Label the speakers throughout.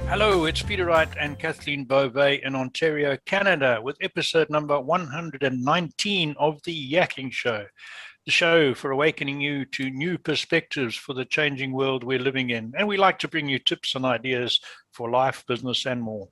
Speaker 1: Hello, it's Peter Wright and Kathleen Beauvais in Ontario, Canada, with episode number 119 of the Yakking Show, the show for awakening you to new perspectives for the changing world we're living in. And we like to bring you tips and ideas for life, business, and more.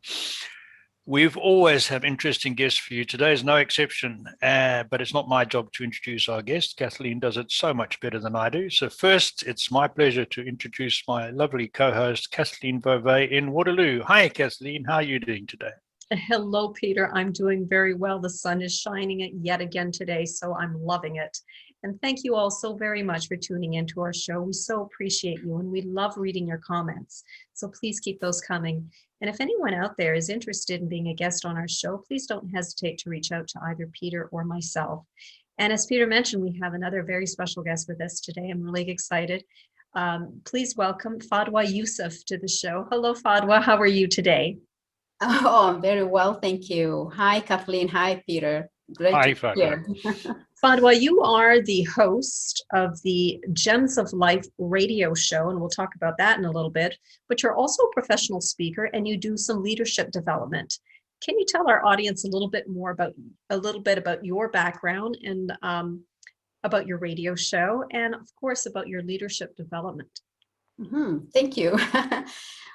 Speaker 1: We've always have interesting guests for you. Today is no exception, but it's not my job to introduce our guest. Kathleen does it so much better than I do. So first, it's my pleasure to introduce my lovely co-host, Kathleen Beauvais in Waterloo. Hi, Kathleen. How are you doing today?
Speaker 2: Hello, Peter. I'm doing very well. The sun is shining yet again today, so I'm loving it. And thank you all so very much for tuning into our show. We so appreciate you, and we love reading your comments. So please keep those coming. And if anyone out there is interested in being a guest on our show, please don't hesitate to reach out to either Peter or myself. And as Peter mentioned, we have another very special guest with us today. I'm really excited. Please welcome Fadhwa Yusuf to the show. Hello, Fadhwa. How are you today?
Speaker 3: Oh, I'm very well, thank you. Hi, Kathleen. Hi, Peter. Great
Speaker 1: Hi,
Speaker 3: to be here.
Speaker 2: Fadhwa, you are the host of the Gems of Life radio show, and we'll talk about that in a little bit, but you're also a professional speaker and you do some leadership development. Can you tell our audience a little bit about your background and about your radio show and of course about your leadership development?
Speaker 3: Thank you.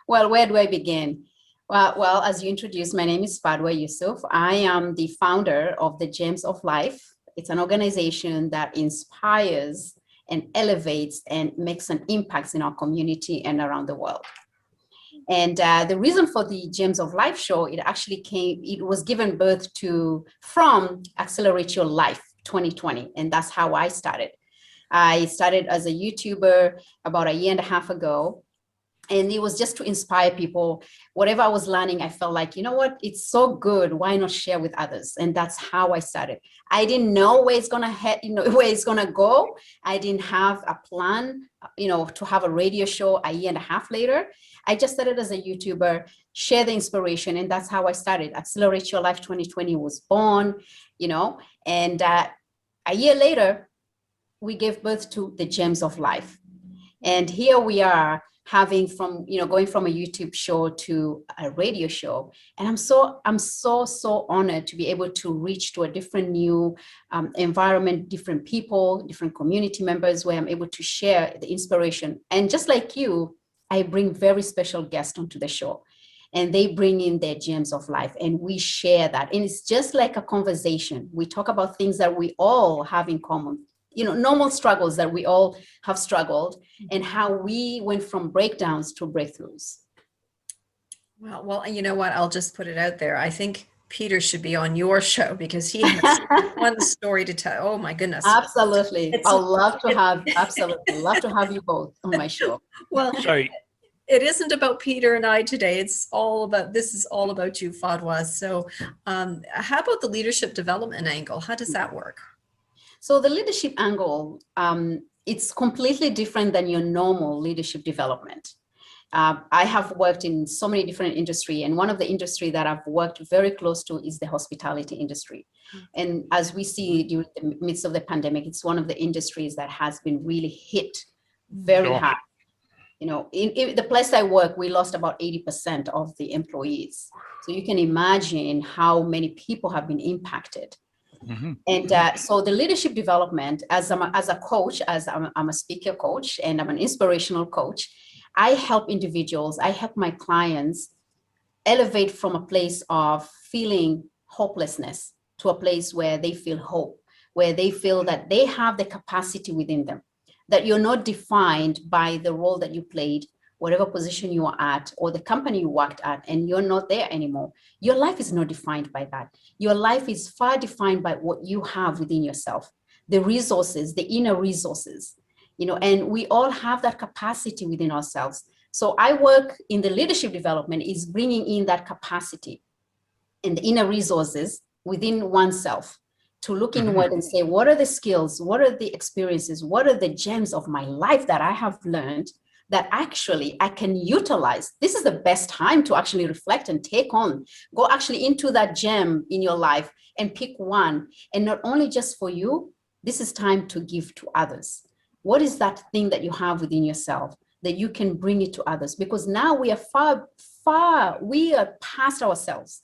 Speaker 3: Well, where do I begin? Well, as you introduced, my name is Fadhwa Yusuf. I am the founder of the Gems of Life. It's an organization that inspires and elevates and makes an impact in our community and around the world. And the reason for the Gems of Life show, it was given birth to from Accelerate Your Life 2020. And that's how I started. I started as a YouTuber about a year and a half ago. And it was just to inspire people. Whatever I was learning, I felt like, you know what, it's so good. Why not share with others? And that's how I started. I didn't know where it's gonna head, where it's gonna go. I didn't have a plan, to have a radio show a year and a half later. I just started as a YouTuber, share the inspiration, and that's how I started. Accelerate Your Life 2020 was born, and a year later, we gave birth to the Gems of Life. And here we are, going from a YouTube show to a radio show. And I'm so honored to be able to reach to a different new environment, different people, different community members where I'm able to share the inspiration. And just like you, I bring very special guests onto the show and they bring in their gems of life and we share that. And it's just like a conversation. We talk about things that we all have in common. Normal struggles that we all have struggled and how we went from breakdowns to breakthroughs.
Speaker 2: Well, you know what? I'll just put it out there. I think Peter should be on your show because he has one story to tell. Oh my goodness.
Speaker 3: Absolutely. I'd love to have you both on my show.
Speaker 2: Well,
Speaker 1: Sorry.
Speaker 2: It isn't about Peter and I today. This is all about you, Fadhwa. So how about the leadership development angle? How does that work?
Speaker 3: So the leadership angle, it's completely different than your normal leadership development. I have worked in so many different industries, and one of the industry that I've worked very close to is the hospitality industry. And as we see during the midst of the pandemic, it's one of the industries that has been really hit very hard. In the place I work, we lost about 80% of the employees. So you can imagine how many people have been impacted. Mm-hmm. And so the leadership development, as a coach, I'm a speaker coach and I'm an inspirational coach, I help individuals, I help my clients elevate from a place of feeling hopelessness to a place where they feel hope, where they feel that they have the capacity within them, that you're not defined by the role that you played, whatever position you are at or the company you worked at, and you're not there anymore. Your life is not defined by that. Your life is far defined by what you have within yourself, the resources, the inner resources, and we all have that capacity within ourselves. So I work in the leadership development is bringing in that capacity and the inner resources within oneself to look inward and say, what are the skills? What are the experiences? What are the gems of my life that I have learned that actually I can utilize? This is the best time to actually reflect and take on, go actually into that gem in your life and pick one. And not only just for you, this is time to give to others. What is that thing that you have within yourself that you can bring it to others, because now we are we are past ourselves.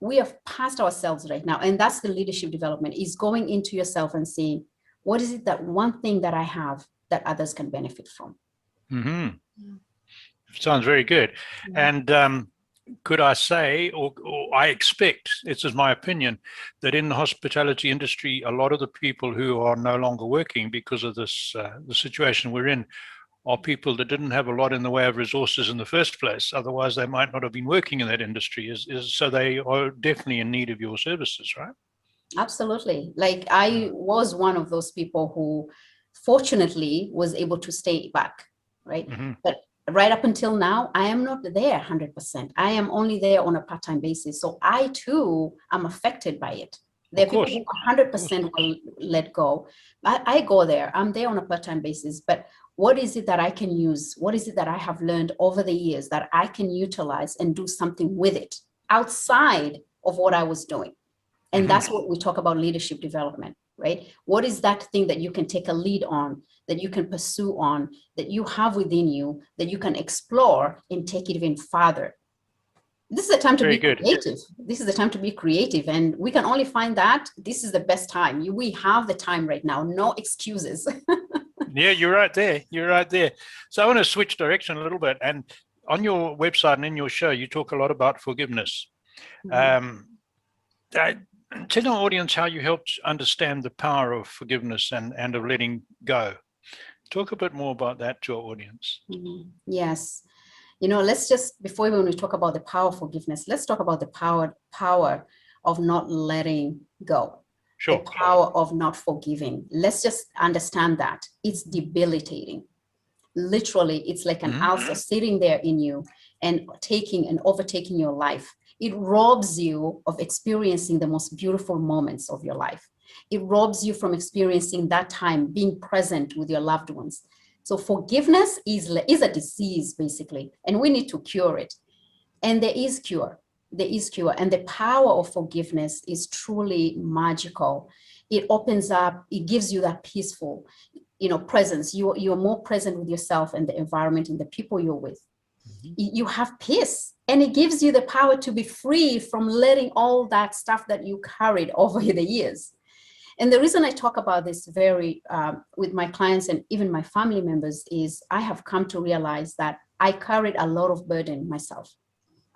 Speaker 3: We are past ourselves right now. And that's the leadership development, is going into yourself and saying, what is it, that one thing that I have that others can benefit from?
Speaker 1: Mm-hmm. Sounds very good. And could I say, or I expect, this is my opinion, that in the hospitality industry, a lot of the people who are no longer working because of this, the situation we're in, are people that didn't have a lot in the way of resources in the first place. Otherwise, they might not have been working in that industry. So they are definitely in need of your services, right?
Speaker 3: Absolutely. Like, I was one of those people who fortunately was able to stay back, right?
Speaker 1: Mm-hmm.
Speaker 3: But right up until now, I am not there 100%. I am only there on a part-time basis. So I too am affected by it. There are people who 100% will let go. I go there. I'm there on a part-time basis. But what is it that I can use? What is it that I have learned over the years that I can utilize and do something with it outside of what I was doing? And that's what we talk about leadership development, right? What is that thing that you can take a lead on, that you can pursue on, that you have within you, that you can explore and take it even farther? This is the time to be creative. This is the time to be creative. And we can only find that this is the best time. We have the time right now, no excuses.
Speaker 1: Yeah, you're right there. You're right there. So I want to switch direction a little bit. And on your website and in your show, you talk a lot about forgiveness. Tell our audience how you helped understand the power of forgiveness and of letting go. Talk a bit more about that to our audience.
Speaker 3: Yes. You know, let's just, before when we talk about the power of forgiveness, let's talk about the power of not letting go.
Speaker 1: Sure.
Speaker 3: The power of not forgiving. Let's just understand that it's debilitating. Literally, it's like an ulcer sitting there in you and taking and overtaking your life. It robs you of experiencing the most beautiful moments of your life. It robs you from experiencing that time, being present with your loved ones. So forgiveness is a disease, basically, and we need to cure it. And there is cure. There is cure. And the power of forgiveness is truly magical. It opens up, it gives you that peaceful, presence. You're more present with yourself and the environment and the people you're with. You have peace, and it gives you the power to be free from letting all that stuff that you carried over the years. And the reason I talk about this with my clients and even my family members is I have come to realize that I carried a lot of burden myself.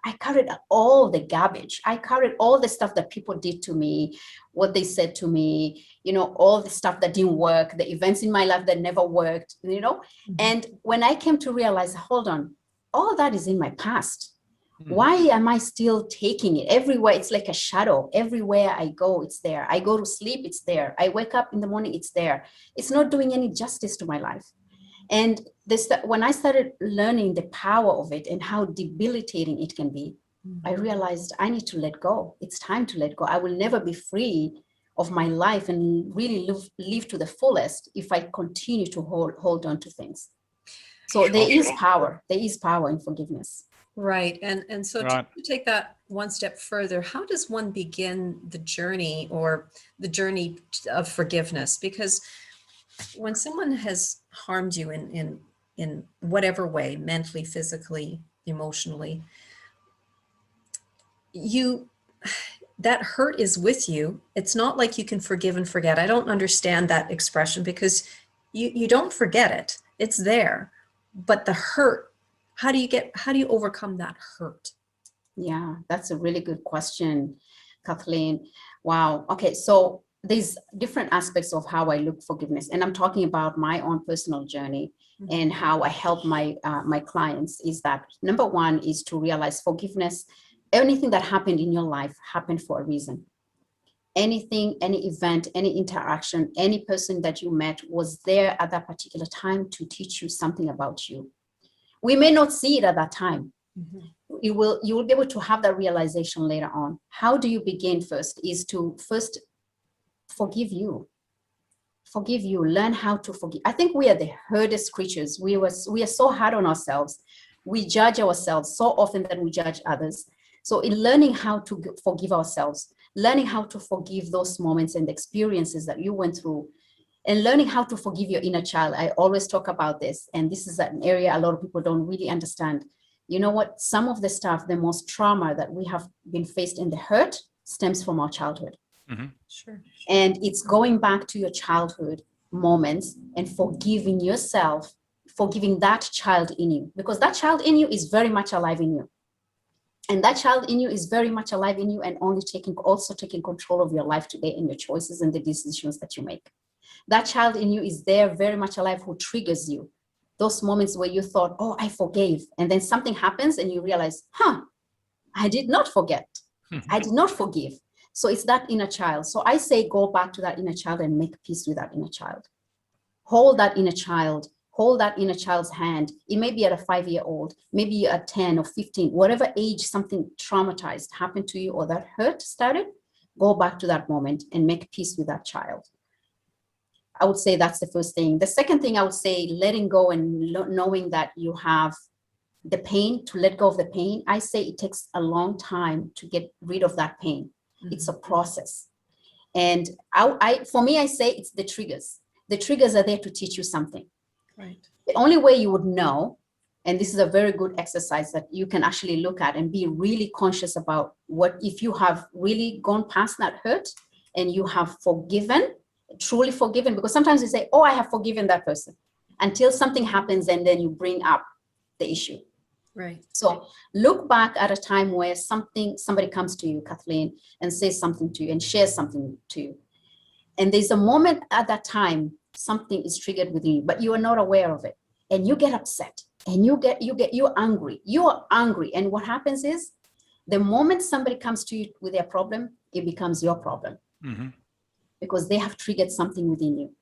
Speaker 3: I carried all the garbage. I carried all the stuff that people did to me, what they said to me, all the stuff that didn't work, the events in my life that never worked, And when I came to realize, hold on, all that is in my past. Why am I still taking it? Everywhere, it's like a shadow. Everywhere I go, it's there. I go to sleep, it's there. I wake up in the morning, it's there. It's not doing any justice to my life. And when I started learning the power of it and how debilitating it can be, I realized I need to let go. It's time to let go. I will never be free of my life and really live to the fullest if I continue to hold on to things. So there is power. There is power in forgiveness.
Speaker 2: Right. And so to take that one step further, how does one begin the journey of forgiveness? Because when someone has harmed you in whatever way, mentally, physically, emotionally, that hurt is with you. It's not like you can forgive and forget. I don't understand that expression, because you don't forget it. It's there. But the hurt, how do you overcome that hurt?
Speaker 3: Yeah, that's a really good question, Kathleen. Wow. Okay, so there's different aspects of how I look forgiveness, and I'm talking about my own personal journey and how I help my clients. Is that number one is to realize forgiveness. Anything that happened in your life happened for a reason. Anything, any event, any interaction, any person that you met was there at that particular time to teach you something about you. We may not see it at that time. You will be able to have that realization later on. How do you begin first? Is to first forgive you. Forgive you. Learn how to forgive. I think we are the hardest creatures. We are so hard on ourselves. We judge ourselves so often that we judge others. So in learning how to forgive ourselves, learning how to forgive those moments and experiences that you went through, And learning how to forgive your inner child. I always talk about this, and this is an area a lot of people don't really understand. You know what? Some of the stuff, the most trauma that we have been faced in the hurt stems from our childhood.
Speaker 1: Mm-hmm.
Speaker 2: Sure.
Speaker 3: And it's going back to your childhood moments and forgiving yourself, forgiving that child in you, because that child in you is very much alive in you. And that child in you is very much alive in you, and also taking control of your life today and your choices and the decisions that you make. That child in you is there very much alive, who triggers you. Those moments where you thought, oh, I forgave. And then something happens and you realize, I did not forget. I did not forgive. So it's that inner child. So I say, go back to that inner child and make peace with that inner child. Hold that inner child. Hold that inner child's hand. It may be at a 5-year-old, maybe you're at 10 or 15, whatever age something traumatized happened to you or that hurt started, go back to that moment and make peace with that child. I would say that's the first thing. The second thing I would say, letting go and knowing that you have the pain, to let go of the pain. I say it takes a long time to get rid of that pain. Mm-hmm. It's a process. And for me, I say it's the triggers. The triggers are there to teach you something.
Speaker 2: Right.
Speaker 3: The only way you would know, and this is a very good exercise that you can actually look at and be really conscious about, what if you have really gone past that hurt and you have forgiven, truly forgiven, because sometimes you say, oh, I have forgiven that person, until something happens and then you bring up the issue.
Speaker 2: Right.
Speaker 3: So look back at a time where somebody comes to you, Kathleen, and says something to you and shares something to you. And there's a moment at that time, something is triggered within you, but you are not aware of it. And you get upset and you're angry. You are angry. And what happens is, the moment somebody comes to you with their problem, it becomes your problem. Mm-hmm. Because they have triggered something within you.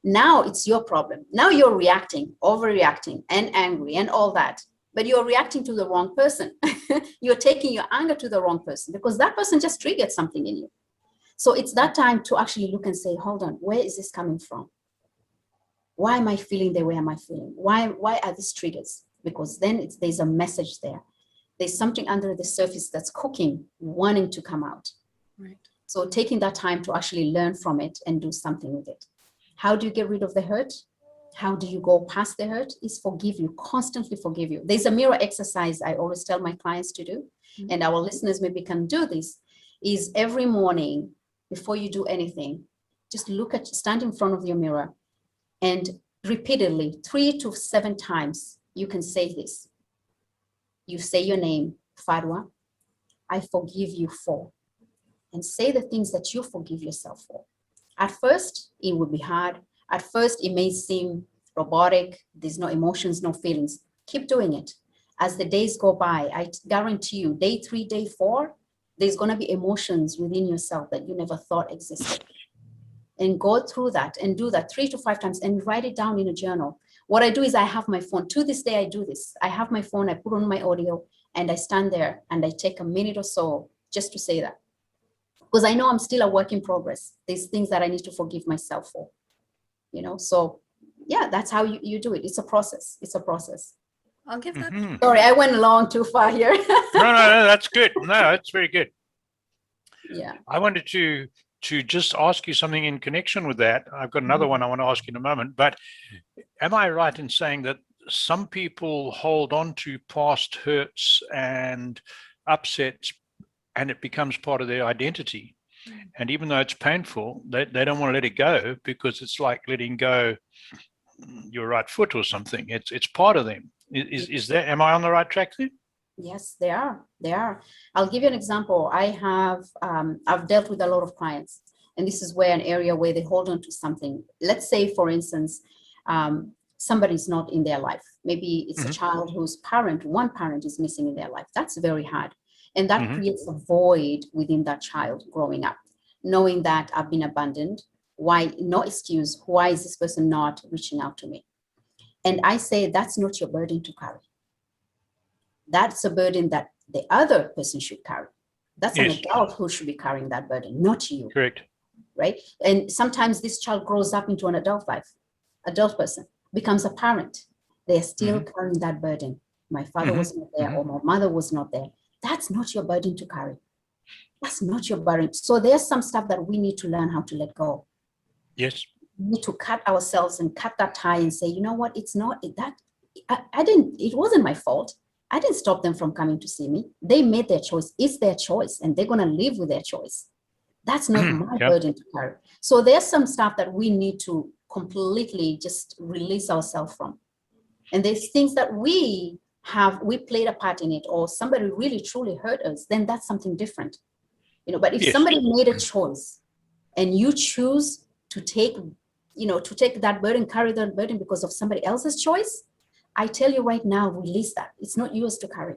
Speaker 3: Now it's your problem. Now you're reacting, overreacting, and angry and all that. But you're reacting to the wrong person. You're taking your anger to the wrong person, because that person just triggered something in you. So it's that time to actually look and say, hold on, where is this coming from? Why am I feeling the way am I feeling? Why are these triggers? Because then there's a message there. There's something under the surface that's cooking, wanting to come out.
Speaker 2: Right.
Speaker 3: So taking that time to actually learn from it and do something with it. How do you get rid of the hurt? How do you go past the hurt? Is forgive you, constantly forgive you. There's a mirror exercise I always tell my clients to do, and our listeners maybe can do this, is every morning before you do anything, just stand in front of your mirror and repeatedly 3 to 7 times, you can say this. You say your name, Fadhwa, I forgive you for, and say the things that you forgive yourself for. At first, it would be hard. At first, it may seem robotic. There's no emotions, no feelings. Keep doing it. As the days go by, I guarantee you, day 3, day 4, there's going to be emotions within yourself that you never thought existed. And go through that and do that 3 to 5 times and write it down in a journal. What I do is I have my phone. To this day, I do this. I have my phone, I put on my audio, and I stand there and I take a minute or so just to say that. Because I know I'm still a work in progress. There's things that I need to forgive myself for, so yeah, that's how you do it. It's a process.
Speaker 2: I'll give that.
Speaker 1: Mm-hmm.
Speaker 3: Sorry, I went along too far here.
Speaker 1: No, that's good. No, that's very good.
Speaker 3: Yeah.
Speaker 1: I wanted to just ask you something in connection with that. I've got another one I want to ask you in a moment, but am I right in saying that some people hold on to past hurts and upsets, and it becomes part of their identity? And even though it's painful, they don't want to let it go, because it's like letting go your right foot or something. It's part of them. Is that, am I on the right track there?
Speaker 3: Yes, they are. I'll give you an example. I've dealt with a lot of clients, and this is where an area where they hold on to something. Let's say, for instance, somebody's not in their life. Maybe it's a child whose one parent is missing in their life. That's very hard. And that creates a void within that child growing up, knowing that I've been abandoned. Why? No excuse. Why is this person not reaching out to me? And I say, that's not your burden to carry. That's a burden that the other person should carry. That's an adult who should be carrying that burden, not you.
Speaker 1: Correct.
Speaker 3: Right? And sometimes this child grows up into an adult person, becomes a parent. They're still carrying that burden. My father was not there, or my mother was not there. That's not your burden to carry. That's not your burden. So there's some stuff that we need to learn how to let go.
Speaker 1: Yes.
Speaker 3: need to cut ourselves and cut that tie and say, you know what, it's not that, it wasn't my fault. I didn't stop them from coming to see me. They made their choice. It's their choice, and they're going to live with their choice. That's not my burden to carry. So there's some stuff that we need to completely just release ourselves from. And there's things that we played a part in it, or somebody really truly hurt us, then that's something different. But if somebody made a choice and you choose to take that burden, carry that burden because of somebody else's choice, I tell you right now, release that. It's not yours to carry.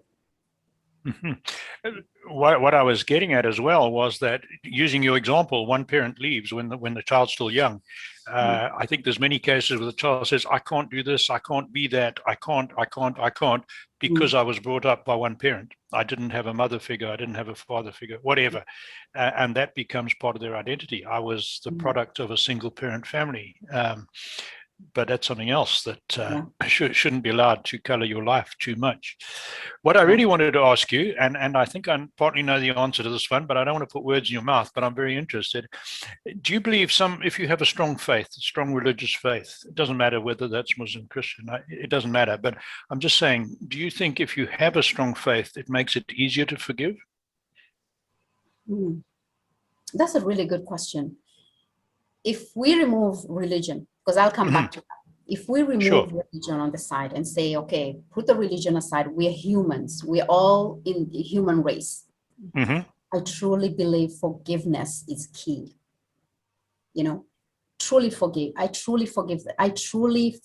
Speaker 1: What I was getting at as well was that, using your example, one parent leaves when the child's still young. I think there's many cases where the child says, I can't do this, I can't be that, I can't, because I was brought up by one parent. I didn't have a mother figure, I didn't have a father figure, whatever. And that becomes part of their identity. I was the product of a single parent family. But that's something else that shouldn't be allowed to color your life too much. What I really wanted to ask you, and I think I partly know the answer to this one, but I don't want to put words in your mouth, but I'm very interested. Do you believe if you have a strong faith, a strong religious faith, it doesn't matter whether that's Muslim, Christian, it doesn't matter, but I'm just saying, do you think if you have a strong faith, it makes it easier to forgive?
Speaker 3: That's a really good question. If we remove religion, because I'll come back to that. If we remove religion on the side and say, okay, put the religion aside, we're humans, we're all in the human race. I truly believe forgiveness is key. Truly forgive. I truly forgive. I truly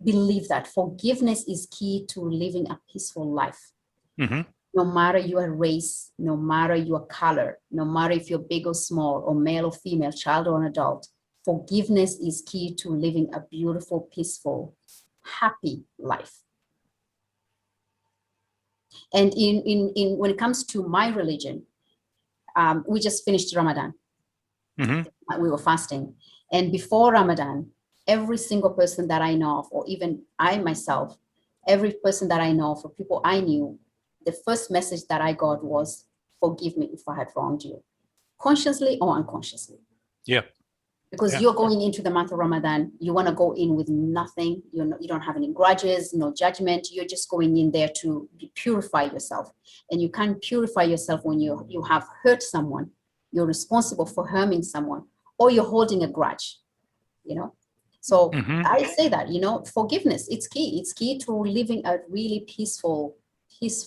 Speaker 3: believe that forgiveness is key to living a peaceful life. No matter your race, no matter your color, no matter if you're big or small, or male or female, child or an adult, forgiveness is key to living a beautiful, peaceful, happy life. And in when it comes to my religion, we just finished Ramadan. We were fasting. And before Ramadan, every single person that I know of, or even I myself, every person that I know of, or people I knew, the first message that I got was, forgive me if I had wronged you, consciously or unconsciously. Because you're going into the month of Ramadan, you want to go in with nothing. You don't have any grudges, no judgment. You're just going in there to purify yourself. And you can't purify yourself when you have hurt someone. You're responsible for harming someone, or you're holding a grudge, So I say that, forgiveness, it's key. It's key to living a really peaceful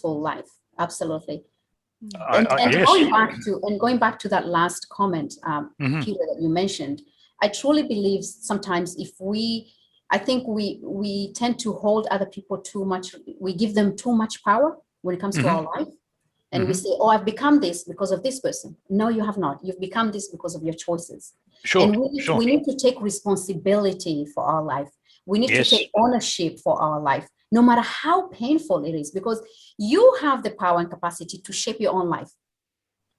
Speaker 3: life. Absolutely. And going back to that last comment, Peter, that you mentioned, I truly believe sometimes I think we tend to hold other people too much. We give them too much power when it comes to our life. And we say, oh, I've become this because of this person. No, you have not. You've become this because of your choices. And we need to take responsibility for our life. We need to take ownership for our life, no matter how painful it is, because you have the power and capacity to shape your own life.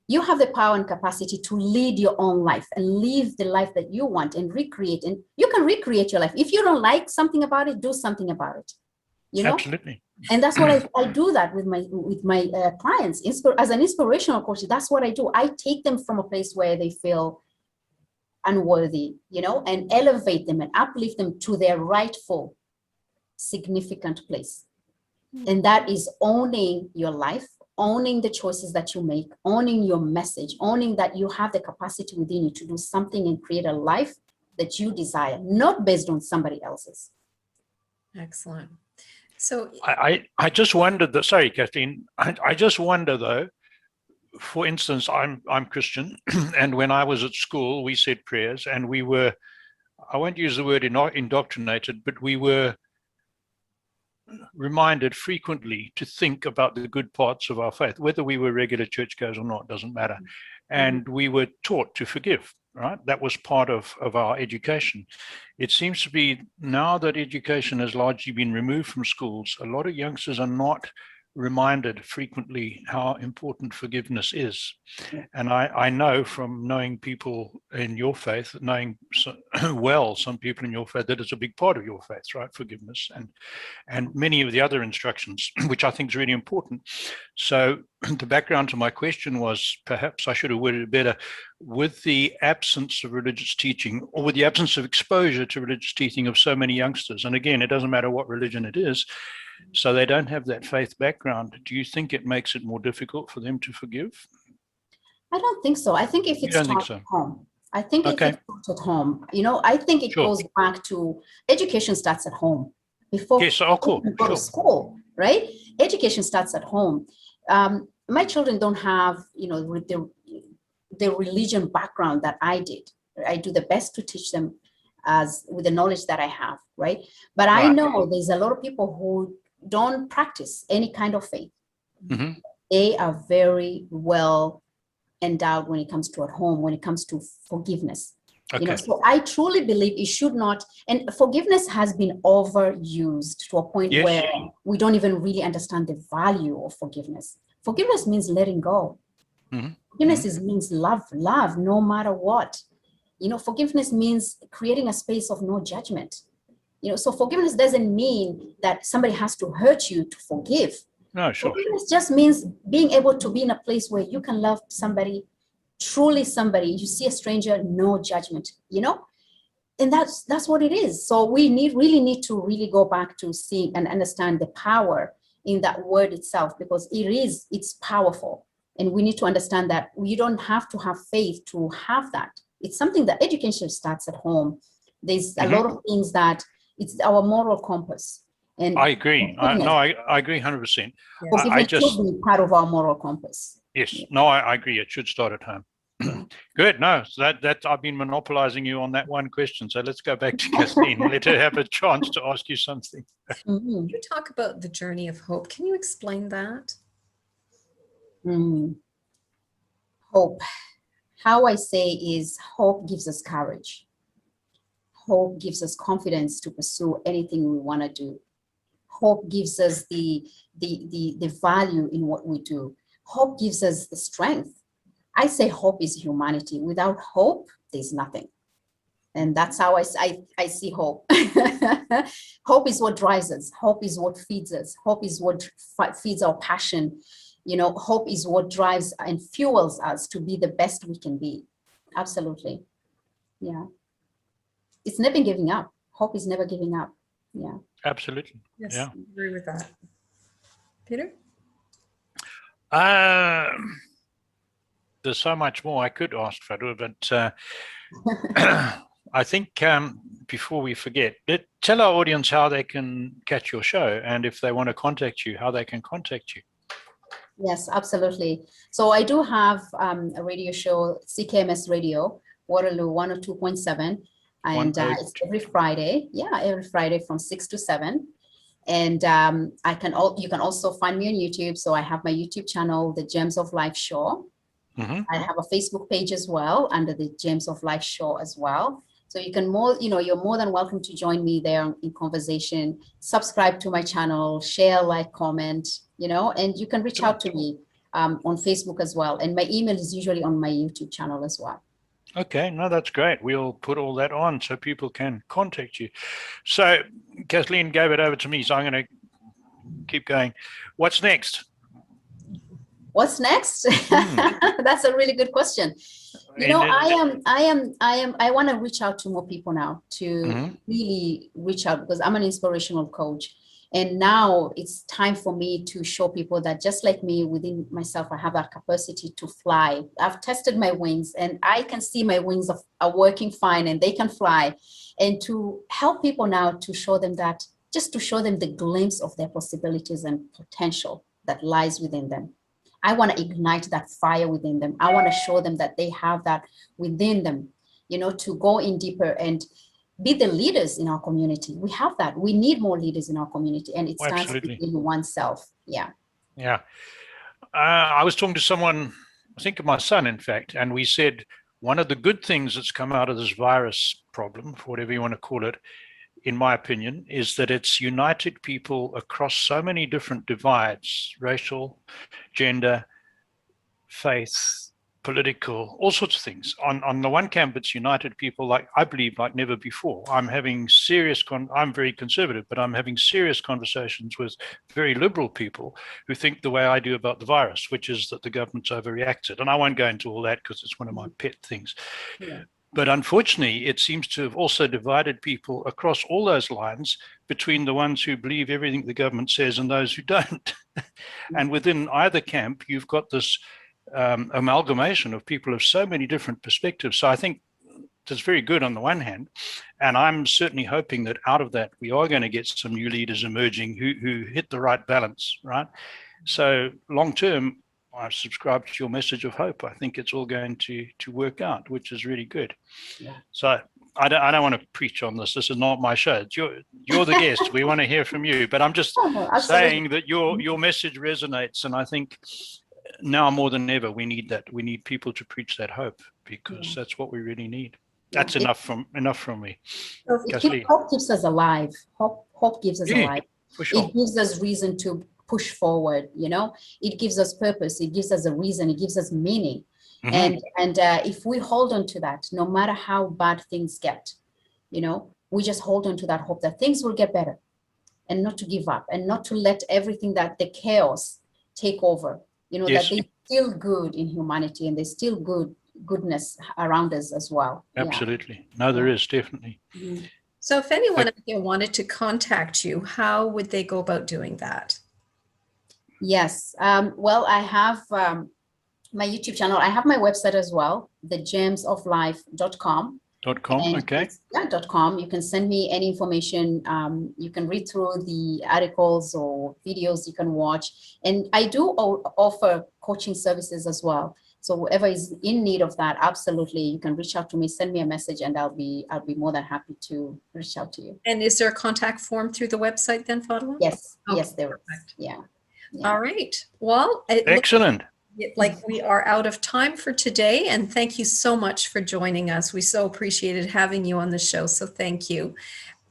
Speaker 3: You have the power and capacity to lead your own life and live the life that you want and recreate. And you can recreate your life. If you don't like something about it, do something about it.
Speaker 1: Absolutely.
Speaker 3: And that's what I do that with my clients as an inspirational coach. That's what I do. I take them from a place where they feel unworthy, and elevate them and uplift them to their rightful, significant place. And that is owning your life, owning the choices that you make, owning your message, owning that you have the capacity within you to do something and create a life that you desire, not based on somebody else's.
Speaker 2: Excellent. So
Speaker 1: I just wondered that, sorry, Kathleen, I just wonder though, for instance, I'm Christian, and when I was at school, we said prayers, and we were, I won't use the word indoctrinated, but we were reminded frequently to think about the good parts of our faith, whether we were regular churchgoers or not, doesn't matter. And we were taught to forgive, right? That was part of our education. It seems to be now that education has largely been removed from schools, a lot of youngsters are not reminded frequently how important forgiveness is. And I know from knowing people in your faith, knowing some people in your faith, that it's a big part of your faith, right? Forgiveness and many of the other instructions, which I think is really important. So the background to my question was, perhaps I should have worded it better, with the absence of religious teaching, or with the absence of exposure to religious teaching of so many youngsters, and again, it doesn't matter what religion it is, so they don't have that faith background. Do you think it makes it more difficult for them to forgive?
Speaker 3: I don't think so. I think if it's taught at home, I think if it's taught at home, I think it goes back to education starts at home before
Speaker 1: you go
Speaker 3: to school, right? Education starts at home. My children don't have, the religion background that I did. I do the best to teach them with the knowledge that I have, right? But I know there's a lot of people who don't practice any kind of faith.
Speaker 1: Mm-hmm.
Speaker 3: They are very well endowed when it comes to at home, when it comes to forgiveness. So I truly believe it should not, and forgiveness has been overused to a point where we don't even really understand the value of forgiveness. Forgiveness means letting go.
Speaker 1: Mm-hmm.
Speaker 3: Forgiveness means love no matter what. Forgiveness means creating a space of no judgment. So forgiveness doesn't mean that somebody has to hurt you to forgive.
Speaker 1: No, sure.
Speaker 3: Forgiveness just means being able to be in a place where you can love somebody, truly somebody. You see a stranger, no judgment, and that's what it is. So we really need to go back to see and understand the power in that word itself, because it's powerful. And we need to understand that you don't have to have faith to have that. It's something that education starts at home. There's a lot of things that it's our moral compass. And
Speaker 1: I agree. I agree 100%.
Speaker 3: I just be part of our moral compass.
Speaker 1: Yes. No, I agree. It should start at home. Good. No, so that I've been monopolizing you on that one question. So let's go back to Kathleen. Let her have a chance to ask you something.
Speaker 2: You talk about the journey of hope. Can you explain that?
Speaker 3: Hope. How I say is hope gives us courage. Hope gives us confidence to pursue anything we want to do. Hope gives us the value in what we do. Hope gives us the strength. I say hope is humanity. Without hope, there's nothing. And that's how I see hope. Hope is what drives us. Hope is what feeds us. Hope is what feeds our passion. Hope is what drives and fuels us to be the best we can be. Absolutely. Yeah. It's never giving up. Hope is never giving up. Yeah.
Speaker 1: Absolutely.
Speaker 2: Yes,
Speaker 1: yeah.
Speaker 2: I agree with that. Peter?
Speaker 1: There's so much more I could ask, Fadhwa, but I think before we forget, tell our audience how they can catch your show, and if they want to contact you, how they can contact you.
Speaker 3: Yes, absolutely. So I do have a radio show, CKMS Radio, Waterloo 102.7, and it's every Friday. Yeah, every Friday from 6 to 7. And you can also find me on YouTube. So I have my YouTube channel, The Gems of Life Show. I have a Facebook page as well under the Gems of Life Show as well. So you can you're more than welcome to join me there in conversation. Subscribe to my channel, share, like, comment, and you can reach out to me on Facebook as well. And my email is usually on my YouTube channel as well.
Speaker 1: Okay, no, that's great. We'll put all that on so people can contact you. So Kathleen gave it over to me, so I'm going to keep going. What's next?
Speaker 3: What's next? That's a really good question. I want to reach out to more people now, to really reach out, because I'm an inspirational coach. And now it's time for me to show people that just like me, within myself, I have that capacity to fly. I've tested my wings and I can see my wings are working fine and they can fly. And to help people now to show them that, just to show them the glimpse of their possibilities and potential that lies within them. I want to ignite that fire within them. I want to show them that they have that within them, to go in deeper and be the leaders in our community. We have that. We need more leaders in our community, and it starts within oneself. Yeah.
Speaker 1: Yeah. I was talking to someone, I think of my son, in fact, and we said one of the good things that's come out of this virus problem, for whatever you want to call it, in my opinion, is that it's united people across so many different divides, racial, gender, faith, political, all sorts of things. On the one camp, it's united people, like I believe, like never before. I'm having serious, I'm very conservative, but I'm having serious conversations with very liberal people who think the way I do about the virus, which is that the government's overreacted. And I won't go into all that because it's one of my pet things.
Speaker 3: Yeah.
Speaker 1: But unfortunately, it seems to have also divided people across all those lines between the ones who believe everything the government says and those who don't. And within either camp, you've got this amalgamation of people of so many different perspectives. So I think that's very good on the one hand. And I'm certainly hoping that out of that, we are going to get some new leaders emerging who hit the right balance, right? So long term, I subscribe to your message of hope. I think it's all going to work out, which is really good.
Speaker 3: Yeah.
Speaker 1: So I don't want to preach on this. This is not my show. It's you're the guest. We want to hear from you. But I'm just saying that your message resonates. And I think now more than ever, we need that. We need people to preach that hope, because that's what we really need. That's enough from me.
Speaker 3: Hope keeps us alive. Hope gives us alive.
Speaker 1: For sure.
Speaker 3: It gives us reason to push forward. It gives us purpose. It gives us a reason. It gives us meaning. And if we hold on to that, no matter how bad things get, we just hold on to that hope that things will get better, and not to give up, and not to let everything that the chaos take over. That there's still good in humanity, and there's still goodness around us as well.
Speaker 1: Absolutely. No, there is definitely.
Speaker 2: So if anyone out there wanted to contact you, how would they go about doing that?
Speaker 3: Yes. Well, I have my YouTube channel. I have my website as well, thegemsoflife.com.
Speaker 1: .com.
Speaker 3: .com. You can send me any information. You can read through the articles or videos you can watch. And I do offer coaching services as well. So whoever is in need of that, absolutely, you can reach out to me, send me a message, and I'll be more than happy to reach out to you.
Speaker 2: And is there a contact form through the website then, Fadhwa?
Speaker 3: Yes.
Speaker 2: Okay,
Speaker 3: yes, there is. Yeah.
Speaker 2: All right. Well,
Speaker 1: excellent.
Speaker 2: Like we are out of time for today, and thank you so much for joining us. We so appreciated having you on the show, so thank you.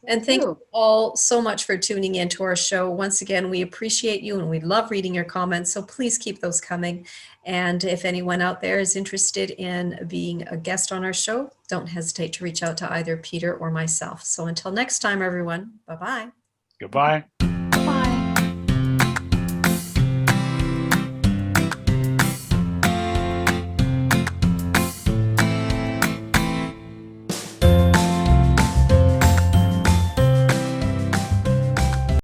Speaker 2: And thank you all so much for tuning into our show. Once again, we appreciate you, and we love reading your comments, so please keep those coming. And if anyone out there is interested in being a guest on our show, don't hesitate to reach out to either Peter or myself. So until next time, everyone, bye-bye.
Speaker 1: Goodbye.